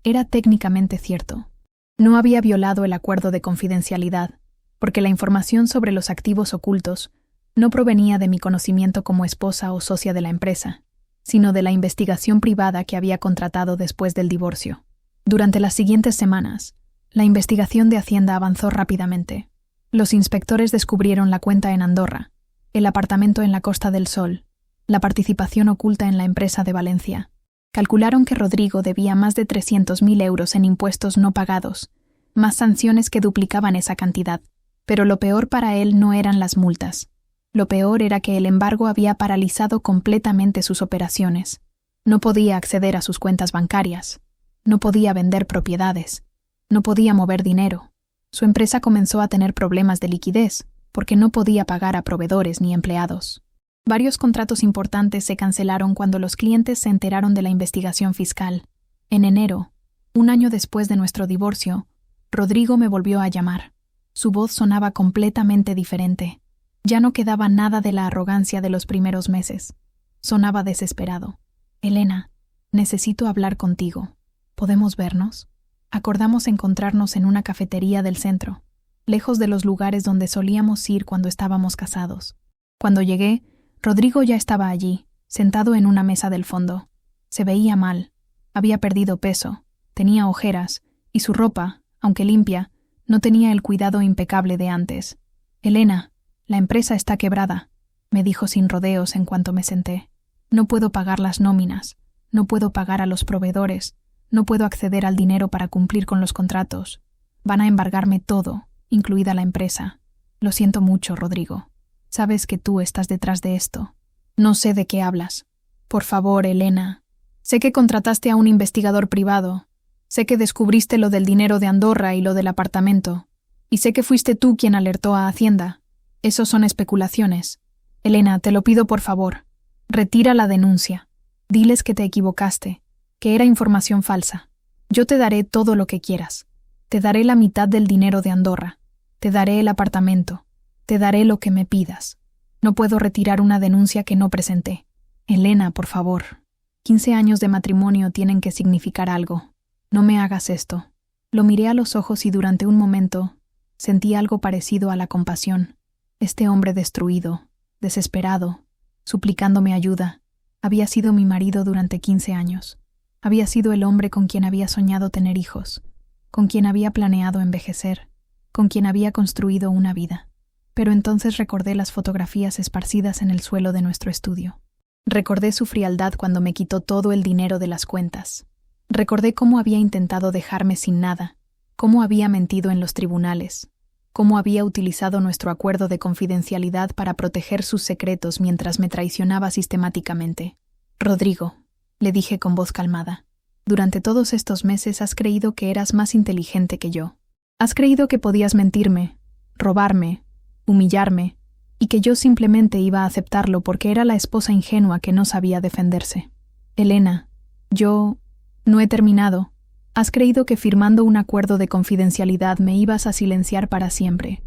S1: Era técnicamente cierto. No había violado el acuerdo de confidencialidad, porque la información sobre los activos ocultos no provenía de mi conocimiento como esposa o socia de la empresa, sino de la investigación privada que había contratado después del divorcio. Durante las siguientes semanas, la investigación de Hacienda avanzó rápidamente. Los inspectores descubrieron la cuenta en Andorra, el apartamento en la Costa del Sol, la participación oculta en la empresa de Valencia. Calcularon que Rodrigo debía más de 300.000 euros en impuestos no pagados, más sanciones que duplicaban esa cantidad. Pero lo peor para él no eran las multas. Lo peor era que el embargo había paralizado completamente sus operaciones. No podía acceder a sus cuentas bancarias. No podía vender propiedades. No podía mover dinero. Su empresa comenzó a tener problemas de liquidez, porque no podía pagar a proveedores ni empleados. Varios contratos importantes se cancelaron cuando los clientes se enteraron de la investigación fiscal. En enero, un año después de nuestro divorcio, Rodrigo me volvió a llamar. Su voz sonaba completamente diferente. Ya no quedaba nada de la arrogancia de los primeros meses. Sonaba desesperado. Elena, necesito hablar contigo. ¿Podemos vernos? Acordamos encontrarnos en una cafetería del centro, lejos de los lugares donde solíamos ir cuando estábamos casados. Cuando llegué, Rodrigo ya estaba allí, sentado en una mesa del fondo. Se veía mal. Había perdido peso, tenía ojeras, y su ropa, aunque limpia, no tenía el cuidado impecable de antes. Elena, la empresa está quebrada, me dijo sin rodeos en cuanto me senté. No puedo pagar las nóminas, no puedo pagar a los proveedores, no puedo acceder al dinero para cumplir con los contratos. Van a embargarme todo, incluida la empresa. Lo siento mucho, Rodrigo. Sabes que tú estás detrás de esto. No sé de qué hablas. Por favor, Elena. Sé que contrataste a un investigador privado. Sé que descubriste lo del dinero de Andorra y lo del apartamento. Y sé que fuiste tú quien alertó a Hacienda. Esos son especulaciones. Elena, te lo pido por favor. Retira la denuncia. Diles que te equivocaste, que era información falsa. Yo te daré todo lo que quieras. Te daré la mitad del dinero de Andorra. Te daré el apartamento. Te daré lo que me pidas. No puedo retirar una denuncia que no presenté. Elena, por favor. 15 años de matrimonio tienen que significar algo. No me hagas esto. Lo miré a los ojos y durante un momento sentí algo parecido a la compasión. Este hombre destruido, desesperado, suplicándome ayuda, había sido mi marido durante 15 años. Había sido el hombre con quien había soñado tener hijos, con quien había planeado envejecer, con quien había construido una vida. Pero entonces recordé las fotografías esparcidas en el suelo de nuestro estudio. Recordé su frialdad cuando me quitó todo el dinero de las cuentas. Recordé cómo había intentado dejarme sin nada, cómo había mentido en los tribunales, cómo había utilizado nuestro acuerdo de confidencialidad para proteger sus secretos mientras me traicionaba sistemáticamente. Rodrigo, le dije con voz calmada, durante todos estos meses has creído que eras más inteligente que yo. Has creído que podías mentirme, robarme, humillarme, y que yo simplemente iba a aceptarlo porque era la esposa ingenua que no sabía defenderse. Elena, yo no he terminado. Has creído que firmando un acuerdo de confidencialidad me ibas a silenciar para siempre,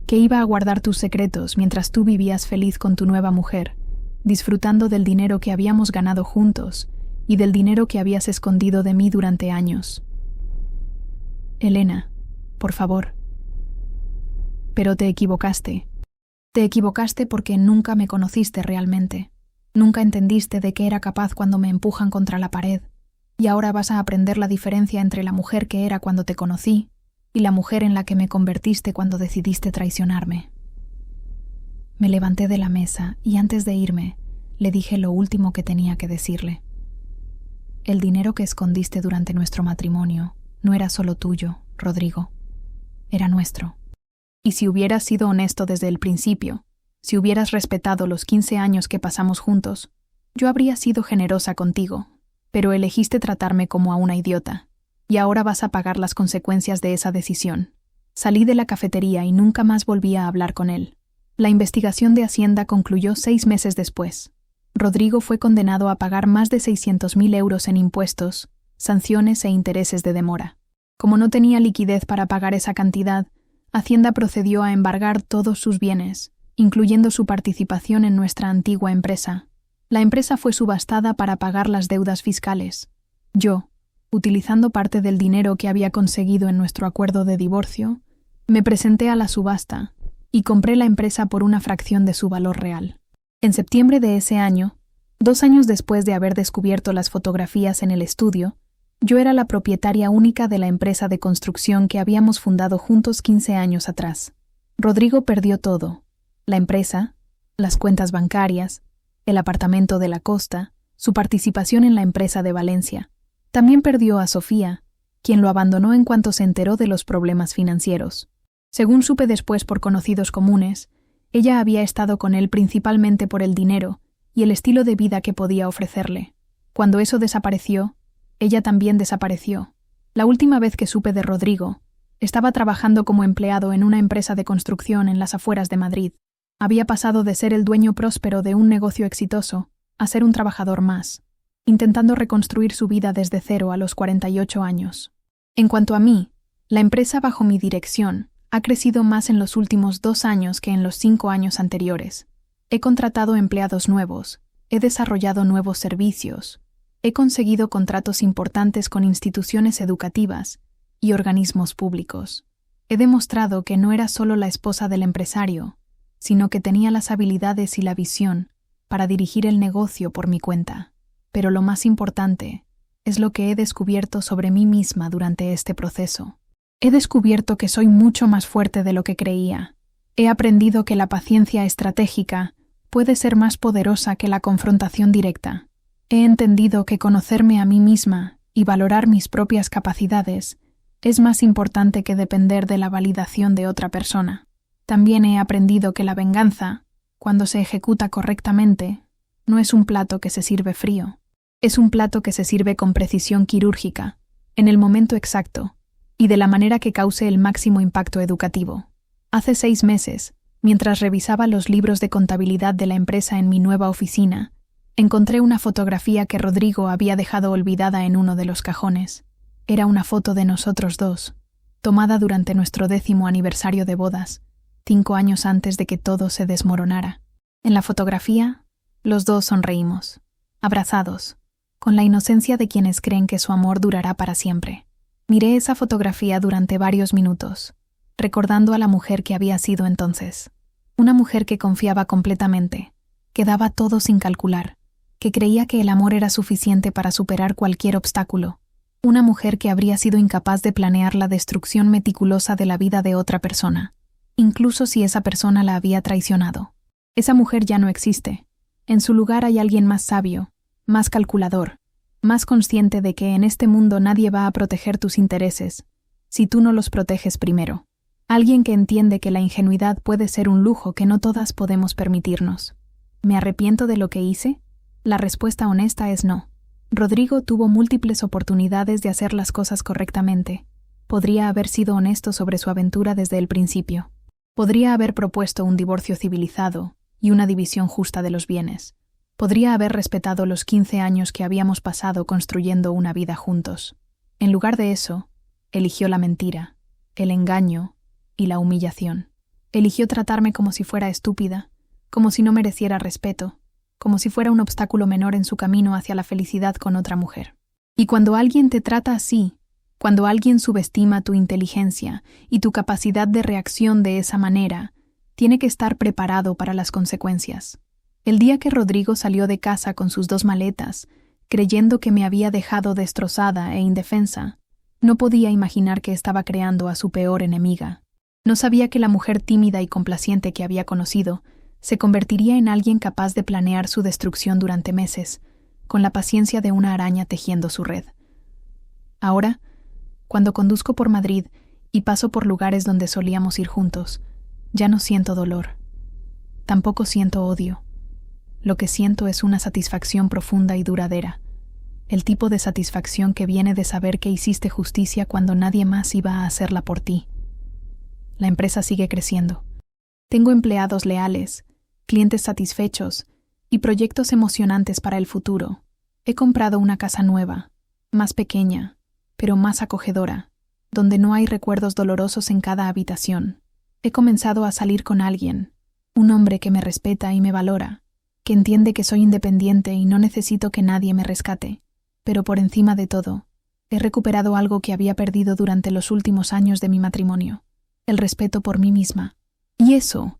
S1: que iba a guardar tus secretos mientras tú vivías feliz con tu nueva mujer, disfrutando del dinero que habíamos ganado juntos y del dinero que habías escondido de mí durante años. Elena, por favor. Pero te equivocaste. Te equivocaste porque nunca me conociste realmente. Nunca entendiste de qué era capaz cuando me empujan contra la pared. Y ahora vas a aprender la diferencia entre la mujer que era cuando te conocí y la mujer en la que me convertiste cuando decidiste traicionarme. Me levanté de la mesa y antes de irme, le dije lo último que tenía que decirle. El dinero que escondiste durante nuestro matrimonio no era solo tuyo, Rodrigo. Era nuestro. Y si hubieras sido honesto desde el principio, si hubieras respetado los 15 años que pasamos juntos, yo habría sido generosa contigo, pero elegiste tratarme como a una idiota, y ahora vas a pagar las consecuencias de esa decisión. Salí de la cafetería y nunca más volví a hablar con él. La investigación de Hacienda concluyó 6 meses después. Rodrigo fue condenado a pagar más de 600.000 euros en impuestos, sanciones e intereses de demora. Como no tenía liquidez para pagar esa cantidad, Hacienda procedió a embargar todos sus bienes, incluyendo su participación en nuestra antigua empresa. La empresa fue subastada para pagar las deudas fiscales. Yo, utilizando parte del dinero que había conseguido en nuestro acuerdo de divorcio, me presenté a la subasta y compré la empresa por una fracción de su valor real. En septiembre de ese año, 2 años después de haber descubierto las fotografías en el estudio, yo era la propietaria única de la empresa de construcción que habíamos fundado juntos 15 años atrás. Rodrigo perdió todo: la empresa, las cuentas bancarias, el apartamento de la costa, su participación en la empresa de Valencia. También perdió a Sofía, quien lo abandonó en cuanto se enteró de los problemas financieros. Según supe después por conocidos comunes, ella había estado con él principalmente por el dinero y el estilo de vida que podía ofrecerle. Cuando eso desapareció, ella también desapareció. La última vez que supe de Rodrigo, estaba trabajando como empleado en una empresa de construcción en las afueras de Madrid. Había pasado de ser el dueño próspero de un negocio exitoso a ser un trabajador más, intentando reconstruir su vida desde cero a los 48 años. En cuanto a mí, la empresa bajo mi dirección ha crecido más en los últimos 2 años que en los 5 años anteriores. He contratado empleados nuevos, he desarrollado nuevos servicios, he conseguido contratos importantes con instituciones educativas y organismos públicos. He demostrado que no era solo la esposa del empresario, sino que tenía las habilidades y la visión para dirigir el negocio por mi cuenta. Pero lo más importante es lo que he descubierto sobre mí misma durante este proceso. He descubierto que soy mucho más fuerte de lo que creía. He aprendido que la paciencia estratégica puede ser más poderosa que la confrontación directa. He entendido que conocerme a mí misma y valorar mis propias capacidades es más importante que depender de la validación de otra persona. También he aprendido que la venganza, cuando se ejecuta correctamente, no es un plato que se sirve frío. Es un plato que se sirve con precisión quirúrgica, en el momento exacto, y de la manera que cause el máximo impacto educativo. Hace 6 meses, mientras revisaba los libros de contabilidad de la empresa en mi nueva oficina, encontré una fotografía que Rodrigo había dejado olvidada en uno de los cajones. Era una foto de nosotros dos, tomada durante nuestro 10º aniversario de bodas, 5 años antes de que todo se desmoronara. En la fotografía, los dos sonreímos, abrazados, con la inocencia de quienes creen que su amor durará para siempre. Miré esa fotografía durante varios minutos, recordando a la mujer que había sido entonces. Una mujer que confiaba completamente, que daba todo sin calcular, que creía que el amor era suficiente para superar cualquier obstáculo. Una mujer que habría sido incapaz de planear la destrucción meticulosa de la vida de otra persona, incluso si esa persona la había traicionado. Esa mujer ya no existe. En su lugar hay alguien más sabio, más calculador, más consciente de que en este mundo nadie va a proteger tus intereses, si tú no los proteges primero. Alguien que entiende que la ingenuidad puede ser un lujo que no todas podemos permitirnos. ¿Me arrepiento de lo que hice? La respuesta honesta es no. Rodrigo tuvo múltiples oportunidades de hacer las cosas correctamente. Podría haber sido honesto sobre su aventura desde el principio. Podría haber propuesto un divorcio civilizado y una división justa de los bienes. Podría haber respetado los 15 años que habíamos pasado construyendo una vida juntos. En lugar de eso, eligió la mentira, el engaño y la humillación. Eligió tratarme como si fuera estúpida, como si no mereciera respeto, como si fuera un obstáculo menor en su camino hacia la felicidad con otra mujer. Y cuando alguien te trata así, cuando alguien subestima tu inteligencia y tu capacidad de reacción de esa manera, tiene que estar preparado para las consecuencias. El día que Rodrigo salió de casa con sus 2 maletas, creyendo que me había dejado destrozada e indefensa, no podía imaginar que estaba creando a su peor enemiga. No sabía que la mujer tímida y complaciente que había conocido se convertiría en alguien capaz de planear su destrucción durante meses, con la paciencia de una araña tejiendo su red. Ahora, cuando conduzco por Madrid y paso por lugares donde solíamos ir juntos, ya no siento dolor. Tampoco siento odio. Lo que siento es una satisfacción profunda y duradera, el tipo de satisfacción que viene de saber que hiciste justicia cuando nadie más iba a hacerla por ti. La empresa sigue creciendo. Tengo empleados leales, clientes satisfechos y proyectos emocionantes para el futuro. He comprado una casa nueva, más pequeña, pero más acogedora, donde no hay recuerdos dolorosos en cada habitación. He comenzado a salir con alguien, un hombre que me respeta y me valora, que entiende que soy independiente y no necesito que nadie me rescate. Pero por encima de todo, he recuperado algo que había perdido durante los últimos años de mi matrimonio, el respeto por mí misma. Y eso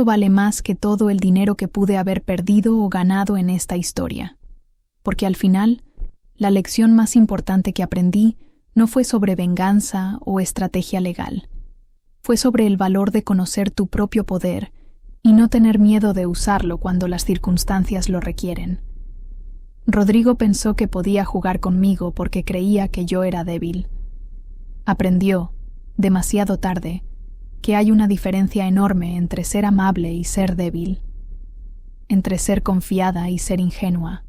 S1: vale más que todo el dinero que pude haber perdido o ganado en esta historia. Porque al final, la lección más importante que aprendí no fue sobre venganza o estrategia legal. Fue sobre el valor de conocer tu propio poder y no tener miedo de usarlo cuando las circunstancias lo requieren. Rodrigo pensó que podía jugar conmigo porque creía que yo era débil. Aprendió, demasiado tarde, que hay una diferencia enorme entre ser amable y ser débil, entre ser confiada y ser ingenua,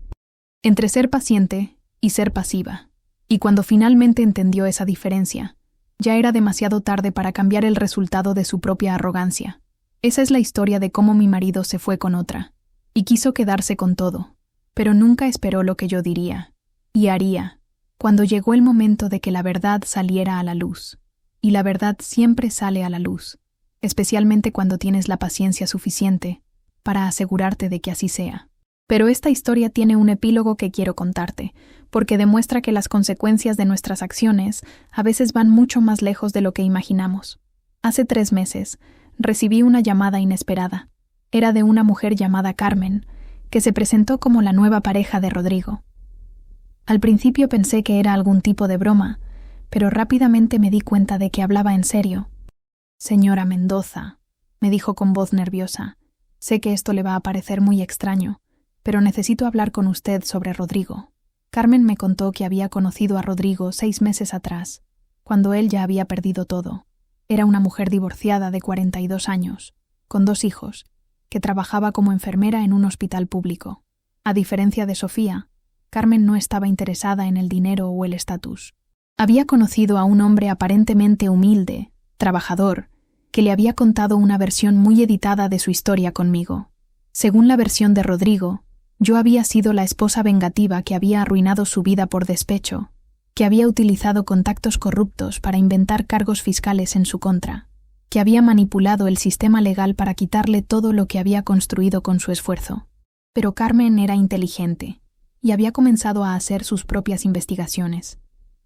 S1: entre ser paciente y ser pasiva. Y cuando finalmente entendió esa diferencia, ya era demasiado tarde para cambiar el resultado de su propia arrogancia. Esa es la historia de cómo mi marido se fue con otra, y quiso quedarse con todo, pero nunca esperó lo que yo diría y haría cuando llegó el momento de que la verdad saliera a la luz. Y la verdad siempre sale a la luz, especialmente cuando tienes la paciencia suficiente para asegurarte de que así sea. Pero esta historia tiene un epílogo que quiero contarte, porque demuestra que las consecuencias de nuestras acciones a veces van mucho más lejos de lo que imaginamos. Hace 3 meses, recibí una llamada inesperada. Era de una mujer llamada Carmen, que se presentó como la nueva pareja de Rodrigo. Al principio pensé que era algún tipo de broma, pero rápidamente me di cuenta de que hablaba en serio. «Señora Mendoza», me dijo con voz nerviosa, «sé que esto le va a parecer muy extraño, pero necesito hablar con usted sobre Rodrigo». Carmen me contó que había conocido a Rodrigo 6 meses atrás, cuando él ya había perdido todo. Era una mujer divorciada de 42 años, con 2 hijos, que trabajaba como enfermera en un hospital público. A diferencia de Sofía, Carmen no estaba interesada en el dinero o el estatus. Había conocido a un hombre aparentemente humilde, trabajador, que le había contado una versión muy editada de su historia conmigo. Según la versión de Rodrigo, yo había sido la esposa vengativa que había arruinado su vida por despecho, que había utilizado contactos corruptos para inventar cargos fiscales en su contra, que había manipulado el sistema legal para quitarle todo lo que había construido con su esfuerzo. Pero Carmen era inteligente y había comenzado a hacer sus propias investigaciones.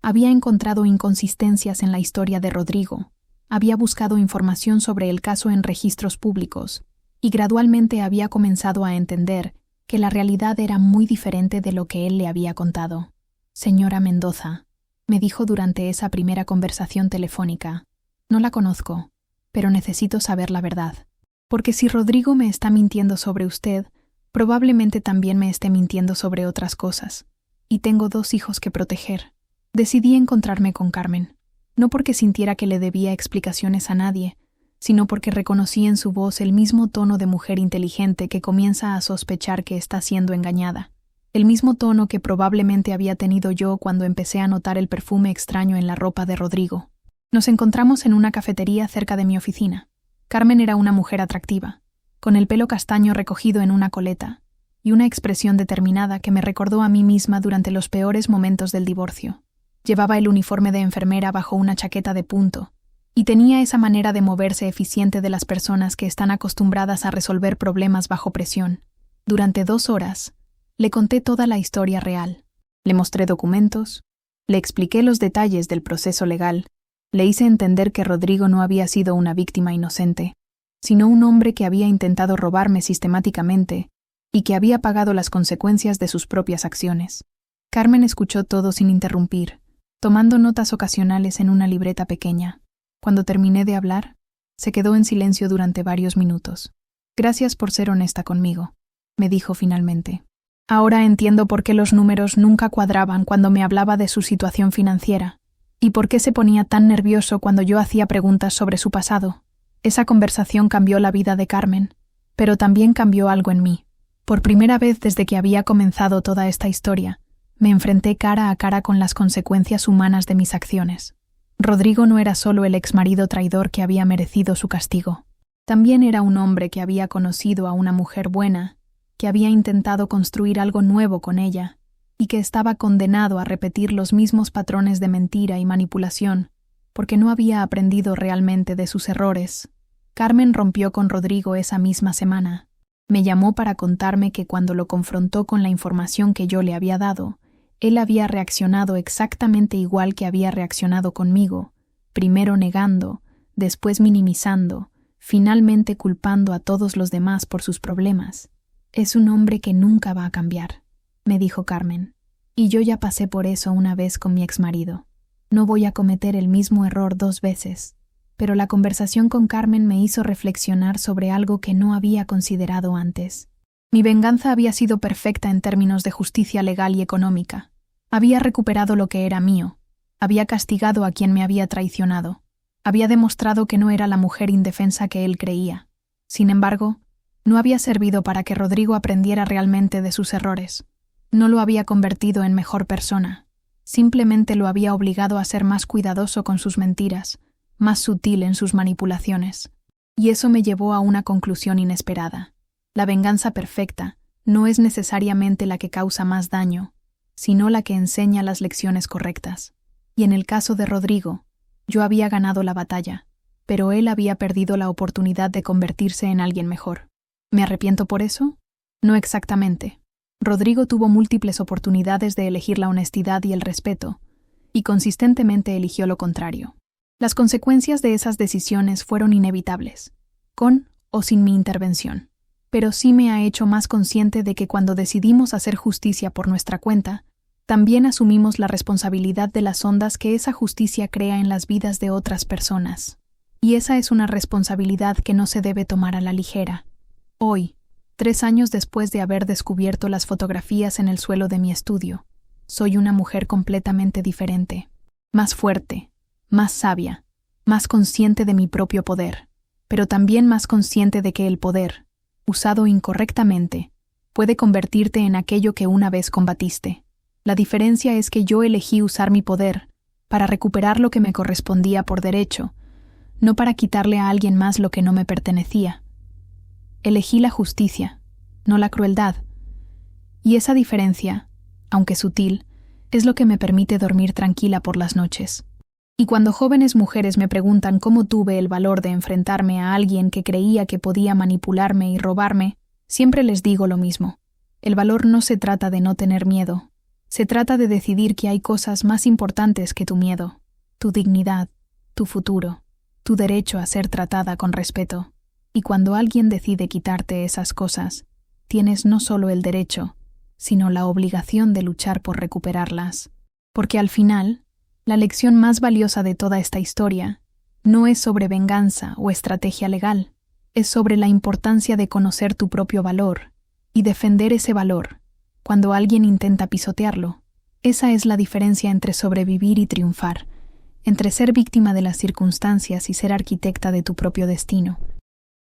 S1: Había encontrado inconsistencias en la historia de Rodrigo, había buscado información sobre el caso en registros públicos y gradualmente había comenzado a entender que la realidad era muy diferente de lo que él le había contado. «Señora Mendoza», me dijo durante esa primera conversación telefónica, «no la conozco, pero necesito saber la verdad. Porque si Rodrigo me está mintiendo sobre usted, probablemente también me esté mintiendo sobre otras cosas. Y tengo 2 hijos que proteger». Decidí encontrarme con Carmen, no porque sintiera que le debía explicaciones a nadie, sino porque reconocí en su voz el mismo tono de mujer inteligente que comienza a sospechar que está siendo engañada. El mismo tono que probablemente había tenido yo cuando empecé a notar el perfume extraño en la ropa de Rodrigo. Nos encontramos en una cafetería cerca de mi oficina. Carmen era una mujer atractiva, con el pelo castaño recogido en una coleta, y una expresión determinada que me recordó a mí misma durante los peores momentos del divorcio. Llevaba el uniforme de enfermera bajo una chaqueta de punto, y tenía esa manera de moverse eficiente de las personas que están acostumbradas a resolver problemas bajo presión. Durante 2 horas, le conté toda la historia real. Le mostré documentos, le expliqué los detalles del proceso legal, le hice entender que Rodrigo no había sido una víctima inocente, sino un hombre que había intentado robarme sistemáticamente y que había pagado las consecuencias de sus propias acciones. Carmen escuchó todo sin interrumpir, tomando notas ocasionales en una libreta pequeña. Cuando terminé de hablar, se quedó en silencio durante varios minutos. «Gracias por ser honesta conmigo», me dijo finalmente. «Ahora entiendo por qué los números nunca cuadraban cuando me hablaba de su situación financiera, y por qué se ponía tan nervioso cuando yo hacía preguntas sobre su pasado». Esa conversación cambió la vida de Carmen, pero también cambió algo en mí. Por primera vez desde que había comenzado toda esta historia, me enfrenté cara a cara con las consecuencias humanas de mis acciones. Rodrigo no era solo el exmarido traidor que había merecido su castigo. También era un hombre que había conocido a una mujer buena, que había intentado construir algo nuevo con ella, y que estaba condenado a repetir los mismos patrones de mentira y manipulación, porque no había aprendido realmente de sus errores. Carmen rompió con Rodrigo esa misma semana. Me llamó para contarme que cuando lo confrontó con la información que yo le había dado, él había reaccionado exactamente igual que había reaccionado conmigo, primero negando, después minimizando, finalmente culpando a todos los demás por sus problemas. «Es un hombre que nunca va a cambiar», me dijo Carmen, «y yo ya pasé por eso una vez con mi exmarido. No voy a cometer el mismo error 2 veces». pero la conversación con Carmen me hizo reflexionar sobre algo que no había considerado antes. Mi venganza había sido perfecta en términos de justicia legal y económica. Había recuperado lo que era mío. Había castigado a quien me había traicionado. Había demostrado que no era la mujer indefensa que él creía. Sin embargo, no había servido para que Rodrigo aprendiera realmente de sus errores. No lo había convertido en mejor persona. Simplemente lo había obligado a ser más cuidadoso con sus mentiras, más sutil en sus manipulaciones. Y eso me llevó a una conclusión inesperada. La venganza perfecta no es necesariamente la que causa más daño, sino la que enseña las lecciones correctas. Y en el caso de Rodrigo, yo había ganado la batalla, pero él había perdido la oportunidad de convertirse en alguien mejor. ¿Me arrepiento por eso? No exactamente. Rodrigo tuvo múltiples oportunidades de elegir la honestidad y el respeto, y consistentemente eligió lo contrario. Las consecuencias de esas decisiones fueron inevitables, con o sin mi intervención. Pero sí me ha hecho más consciente de que cuando decidimos hacer justicia por nuestra cuenta, también asumimos la responsabilidad de las ondas que esa justicia crea en las vidas de otras personas. Y esa es una responsabilidad que no se debe tomar a la ligera. Hoy, 3 años después de haber descubierto las fotografías en el suelo de mi estudio, soy una mujer completamente diferente, más fuerte, más sabia, más consciente de mi propio poder, pero también más consciente de que el poder, usado incorrectamente, puede convertirte en aquello que una vez combatiste. La diferencia es que yo elegí usar mi poder para recuperar lo que me correspondía por derecho, no para quitarle a alguien más lo que no me pertenecía. Elegí la justicia, no la crueldad. Y esa diferencia, aunque sutil, es lo que me permite dormir tranquila por las noches. Y cuando jóvenes mujeres me preguntan cómo tuve el valor de enfrentarme a alguien que creía que podía manipularme y robarme, siempre les digo lo mismo. El valor no se trata de no tener miedo. Se trata de decidir que hay cosas más importantes que tu miedo, tu dignidad, tu futuro, tu derecho a ser tratada con respeto. Y cuando alguien decide quitarte esas cosas, tienes no solo el derecho, sino la obligación de luchar por recuperarlas. Porque al final, la lección más valiosa de toda esta historia no es sobre venganza o estrategia legal, es sobre la importancia de conocer tu propio valor y defender ese valor cuando alguien intenta pisotearlo. Esa es la diferencia entre sobrevivir y triunfar, entre ser víctima de las circunstancias y ser arquitecta de tu propio destino.